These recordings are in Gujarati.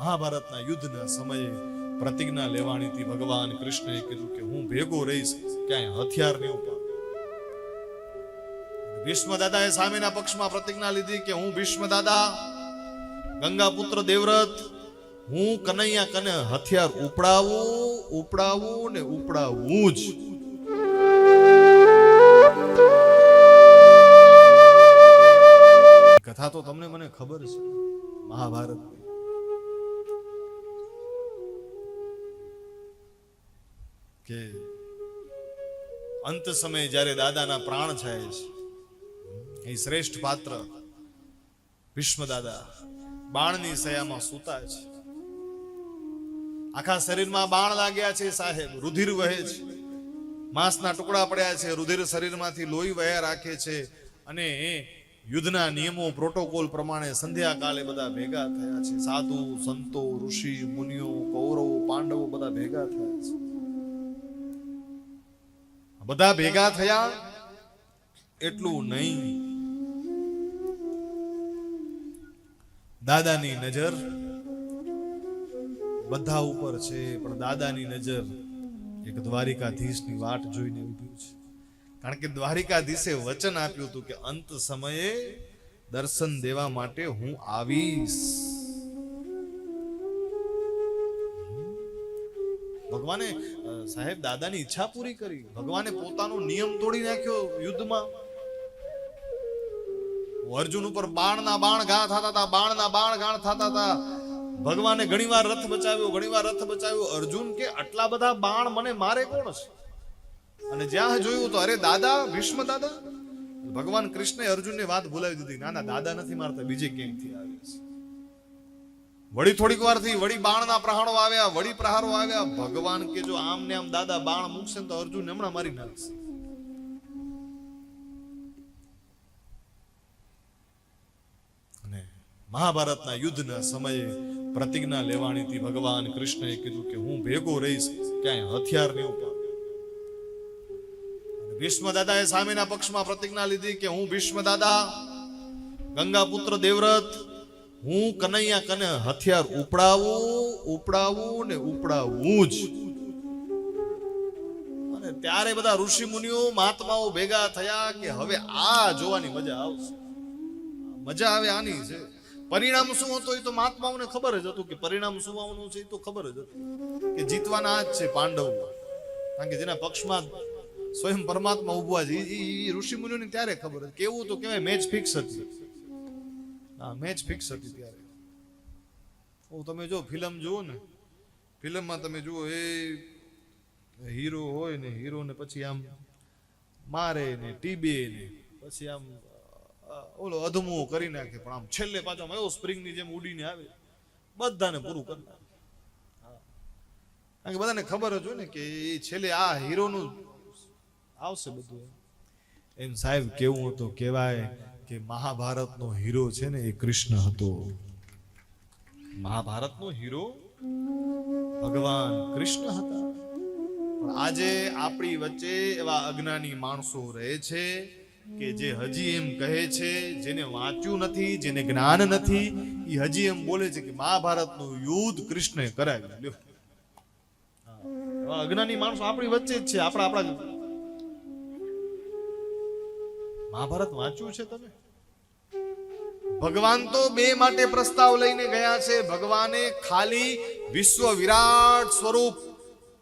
મહાભારતના યુદ્ધના સમયે પ્રતિજ્ઞા લેવાની હતી. ભગવાન કૃષ્ણએ કીધું કે હું ભેગો રહીશ, ક્યાંય હથિયાર નહીં ઉપાડું. ભીષ્મ દાદાએ સામેના પક્ષમાં પ્રતિજ્ઞા લીધી કે હું ભીષ્મ દાદા ગંગા પુત્ર દેવવ્રત હું કનૈયા કને હથિયાર ઉપડાવું ને ઉપડાવું જ. કથા તો તમને મને ખબર છે મહાભારત. કે અંત સમયે જ્યારે દાદાના પ્રાણ જાય છે, એ શ્રેષ્ઠ પાત્ર ભીષ્મ દાદા બાણની સયામાં સૂતા છે. આખા શરીરમાં બાણ લાગ્યા છે સાહેબ, રુધિર વહે છે, માંસના ટુકડા પડ્યા છે, રુધિર શરીરમાંથી લોહી વહ્યા રાખે છે. અને યુદ્ધના નિયમો પ્રોટોકોલ પ્રમાણે સંધ્યાકાલે બધા ભેગા થયા છે. સાધુ સંતો ઋષિ મુનિઓ કૌરવો પાંડવો બધા ભેગા થયા છે. બધા ભેગા થયા એટલું નહીં, દાદાની નજર બધા ઉપર છે, પણ દાદાની નજર એક દ્વારિકાધીશની વાટ જોઈને ઊભી છે. કારણ કે દ્વારિકાધીશે વચન આપ્યું હતું કે અંત સમયે દર્શન દેવા માટે હું આવીશ. ભગવાને સાહેબ દાદાની ઈચ્છા પૂરી કરી. ભગવાને પોતાનો નિયમ તોડી નાખ્યો યુદ્ધમાં. અર્જુન ઉપર બાણના બાણ ઘા થતા હતા, બાણના બાણ ઘા થતા હતા. ભગવાને ઘણીવાર રથ બચાવ્યો. અર્જુન કે આટલા બધા બાણ મને મારે કોણ છે? અને જ્યાં જોયું તો અરે દાદા ભીષ્મ દાદા. ભગવાન કૃષ્ણે અર્જુનની વાત ભૂલાવી દીધી. ના દાદા નથી મારતા, બીજે ક્યાંયથી આવે છે. વળી થોડીક વાર થી વળી બાણના પ્રહારો આવ્યા. ભગવાન કે જો આમ ને આમ દાદા બાણ મૂકશે તો અર્જુન હમણાં મારી નાખશે. અને મહાભારતના યુદ્ધના સમયે પ્રતિજ્ઞા લેવાની હતી. ભગવાન કૃષ્ણએ કીધું કે હું ભેગો રહીશ, ક્યાંય હથિયાર નહીં ઉપાડું. ભીષ્મ દાદાએ સામેના પક્ષમાં પ્રતિજ્ઞા લીધી કે હું ભીષ્મ દાદા ગંગા પુત્ર દેવવ્રત હું કનૈયા કને હથિયાર ઉપડાવું ને ઉપડાવું જ. અને ત્યારે બધા ઋષિ મુનિઓ મહાત્માઓ ભેગા થયા કે હવે આ જોવાની મજા આવશે. મજા આવે આની છે. પરિણામ શું હતું એ તો મહાત્માઓને ખબર જ હતું કે પરિણામ શું આવવાનું છે એ તો ખબર જ હતું કે જીતવાના આ જ છે પાંડવો. કારણ કે જેના પક્ષમાં સ્વયં પરમાત્મા ઉભવા છે એ ઋષિ મુનિઓને ત્યારે ખબર હતી. કેવું તો કહેવાય મેચ ફિક્સ હતી. મેચ ફિક્સ હતી ત્યારે. તમે જો ફિલ્મ જુઓ ને, ફિલ્મમાં તમે જુઓ એ હીરો હોય ને, હીરોને પછી આમ મારે ને ટીબે ને પછી આમ ઓલો અધમો કરી નાખે, પણ આમ છેલ્લે પાછો એવો સ્પ્રિંગની જેમ ઉડીને આવે, બધાને પૂરું કરી નાખે. કારણ કે બધાને ખબર જ હોય ને કે એ છેલ્લે આ હીરોનું આવશે બધું. એમ સાહેબ કેવું હતું, કહેવાય કે મહાભારતનો હીરો છે ને એ કૃષ્ણ હતો. મહાભારતનો હીરો ભગવાન કૃષ્ણ હતા. પણ આજે આપણી વચ્ચે એવા અજ્ઞાની માણસો રહે છે કે જે હજી એમ કહે છે, જેને વાંચ્યું નથી, જેને જ્ઞાન નથી, એ હજી એમ બોલે છે કે મહાભારતનું યુદ્ધ કૃષ્ણએ કરાવ્યું. અજ્ઞાની માણસો આપણી વચ્ચે જ છે. આપણા મહાભારત વાંચ્યું છે તમે? ભગવાન તો બે માટે પ્રસ્તાવ લઈને ગયા છે. ભગવાને ખાલી વિશ્વ વિરાટ સ્વરૂપ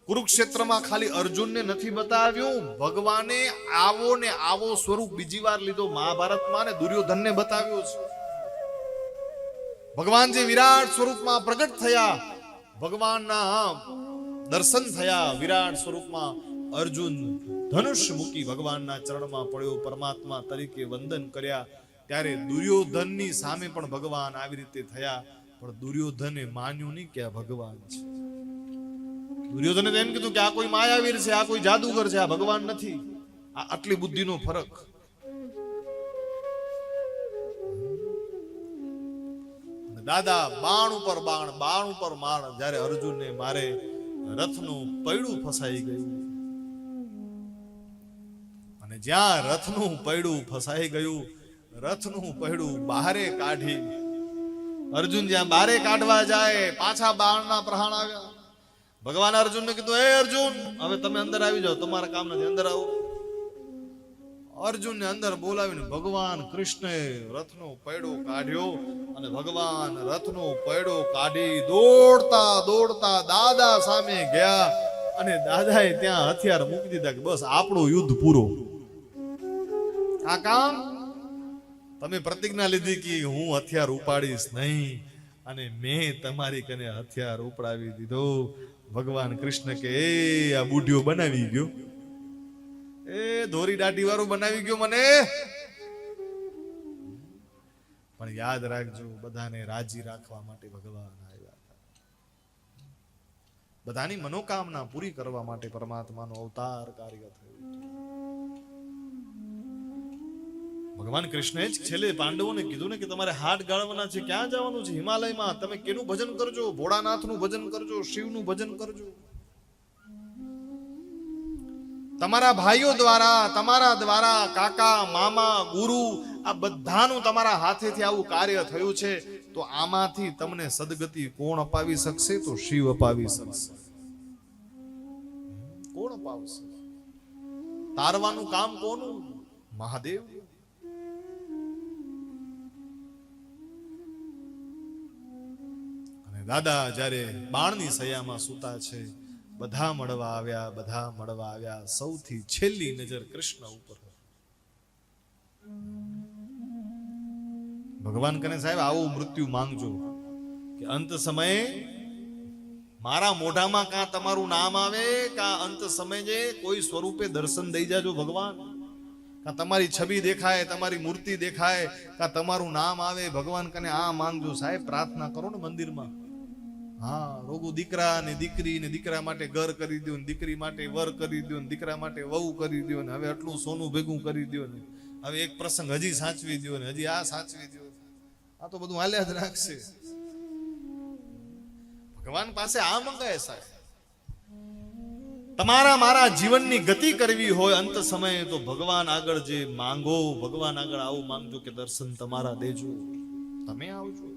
કુરુક્ષેત્રમાં ખાલી અર્જુનને નથી બતાવ્યું. ભગવાને આવો ને આવો સ્વરૂપ બીજી વાર લીધો મહાભારતમાં ને દુર્યોધનને બતાવ્યો છે. ભગવાન જે વિરાટ સ્વરૂપમાં પ્રગટ થયા, ભગવાનના દર્શન થયા વિરાટ સ્વરૂપમાં. અર્જુન ધનુષ મૂકી ભગવાનના ચરણમાં પડ્યો, પરમાત્મા તરીકે વંદન કર્યા. ત્યારે દુર્યોધનની સામે પણ ભગવાન આવી રીતે થયા. પણ દુર્યોધને માન્યું નહીં કે આ ભગવાન છે. દુર્યોધને એમ કીધું કે આ કોઈ માયાવીર છે, આ કોઈ જાદુગર છે, આ ભગવાન નથી. આ આટલી બુદ્ધિનો ફરક. દાદા બાણ ઉપર બાણ જ્યારે અર્જુનને મારે રથનું પૈડું ફસાઈ ગયું. અને જ્યાં રથનું પૈડું ફસાઈ ગયું, રથનું પૈડું બહારે કાઢી અર્જુન જ્યાં બારે કાઢવા જાય પાછા બાણના પ્રહાણ આવ્યા. ભગવાન અર્જુનને કીધું, હે અર્જુન, હવે તમે અંદર આવી જાઓ, તમારા કામ નથી, અંદર આવો. અર્જુનને અંદર બોલાવીને ભગવાન કૃષ્ણે રથનો પૈડો કાઢ્યો અને ભગવાન રથનો પૈડો કાઢી દોડતા દોડતા દાદા સામે ગયા અને દાદાએ ત્યાં હથિયાર મૂકી દીધા કે બસ આપણું યુદ્ધ પૂરો. આ કામ તમે પ્રતિજ્ઞા લીધી કે હું હથિયાર ઉપાડીશ નહીં અને મેં તમારી કને હથિયાર ઉપડાવી દીધો. ભગવાન કૃષ્ણ કે એ આ બુઢિયો બનાવી ગયો, એ ધોરી દાઢી વાળું બનાવી ગયો મને. પણ યાદ રાખજો, બધાને રાજી રાખવા માટે ભગવાન આવ્યા હતા. બધાની મનોકામના પૂરી કરવા માટે પરમાત્માનો અવતાર કાર્ય થયું. ભગવાન કૃષ્ણએ જ છેલ્લે પાંડવોને કીધું ને કે તમારે હાથ ગાળવાના છે. ક્યાં જવાનું છે? હિમાલયમાં. તમે કેનું ભજન કરજો? ભોળાનાથનું ભજન કરજો, શિવનું ભજન કરજો. તમારા ભાઈઓ દ્વારા, તમારા દ્વારા, કાકા, મામા, ગુરુ, આ બધાનું તમારા હાથેથી આવું કાર્ય થયું છે. તો આમાંથી તમને સદગતિ કોણ અપાવી શકશે? તો શિવ અપાવી શકશે. કોણ અપાવશે? તારવાનું કામ કોનું? મહાદેવ. અને દાદા જ્યારે બાણની સયામાં સૂતા છે, બધા મળવા આવ્યા, બધા મળવા આવ્યા. સૌથી છેલ્લી નજર કૃષ્ણ ઉપર. ભગવાન કહે, સાહેબ આવું મૃત્યુ માંગજો કે અંત સમયે મારા મોઢામાં કાં તમારું નામ આવે, કાં અંત સમયે કોઈ સ્વરૂપે દર્શન દઈ જાજો ભગવાન. કાં તમારી છબી દેખાય, તમારી મૂર્તિ દેખાય, કાં તમારું નામ આવે. ભગવાન કહે આ માંગજો સાહેબ, પ્રાર્થના કરો ને મંદિરમાં. હા, રોગો દીકરા ને દીકરી ને દીકરા માટે ઘર કરી દો, દીકરી માટે વર કરી દો, દીકરા માટે વહુ કરી દો, ને હવે આટલું સોનું ભેગું કરી દો, ને હવે એક પ્રસંગ હજી સાચવી દો, ને હજી આ સાચવી દો. આ તો બધું હાલ્યા જ રાખશે. ભગવાન પાસે આ મંગાય સાહેબ. તમારા મારા જીવનની ગતિ કરવી હોય અંત સમયે તો ભગવાન આગળ જે માંગો, ભગવાન આગળ આવું માંગજો કે દર્શન તમારા દેજો, તમે આવજો.